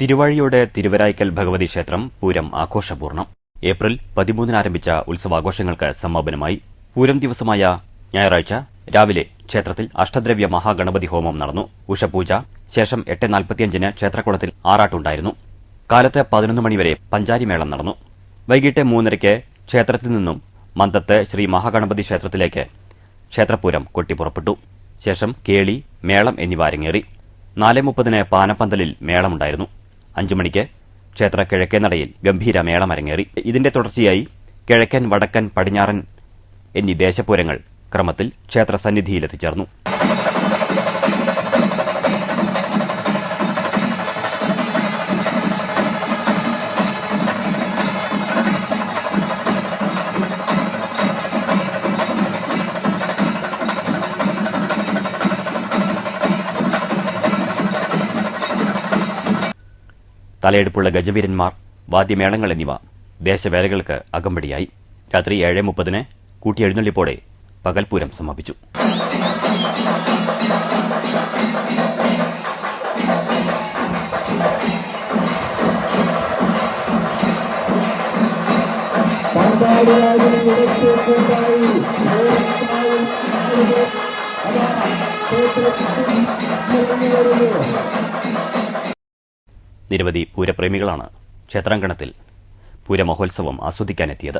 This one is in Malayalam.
തിരുവാഴിയോട് തിരുവരായ്ക്കൽ ഭഗവതി ക്ഷേത്രം പൂരം ആഘോഷപൂർണ്ണം. ഏപ്രിൽ 13 ആരംഭിച്ച ഉത്സവാഘോഷങ്ങൾക്ക് സമാപനമായി. പൂരം ദിവസമായ ഞായറാഴ്ച രാവിലെ ക്ഷേത്രത്തിൽ അഷ്ടദ്രവ്യ മഹാഗണപതി ഹോമം നടന്നു. ഉഷപൂജ ശേഷം 8:45 ക്ഷേത്രക്കുളത്തിൽ ആറാട്ടുണ്ടായിരുന്നു. കാലത്ത് 11 മണിവരെ പഞ്ചാരിമേളം നടന്നു. വൈകിട്ട് 3:30 ക്ഷേത്രത്തിൽ നിന്നും മന്തത്ത് ശ്രീ മഹാഗണപതി ക്ഷേത്രത്തിലേക്ക് ക്ഷേത്രപൂരം കൊട്ടിപ്പുറപ്പെട്ടു. ശേഷം കേളി, മേളം എന്നിവ അരങ്ങേറി. 4:30 പാനപ്പന്തലിൽ മേളമുണ്ടായിരുന്നു. 5 മണിക്ക് ക്ഷേത്ര കിഴക്കേനടയിൽ ഗംഭീര മേളം അരങ്ങേറി. ഇതിന്റെ തുടർച്ചയായി കിഴക്കൻ, വടക്കൻ, പടിഞ്ഞാറൻ എന്നീ ദേശപൂരങ്ങൾ ക്രമത്തിൽ ക്ഷേത്ര സന്നിധിയിലെത്തിച്ചേർന്നു. തലയെടുപ്പുള്ള ഗജവീരന്മാർ, വാദ്യമേളങ്ങൾ എന്നിവ ദേശവേലകൾക്ക് അകമ്പടിയായി. രാത്രി 7:30 കൂട്ടിയെഴുന്നള്ളിപ്പോടെ പകൽപൂരം സമാപിച്ചു. നിരവധി പൂരപ്രേമികളാണ് ക്ഷേത്രാങ്കണത്തിൽ പൂരമഹോത്സവം ആസ്വദിക്കാനെത്തിയത്.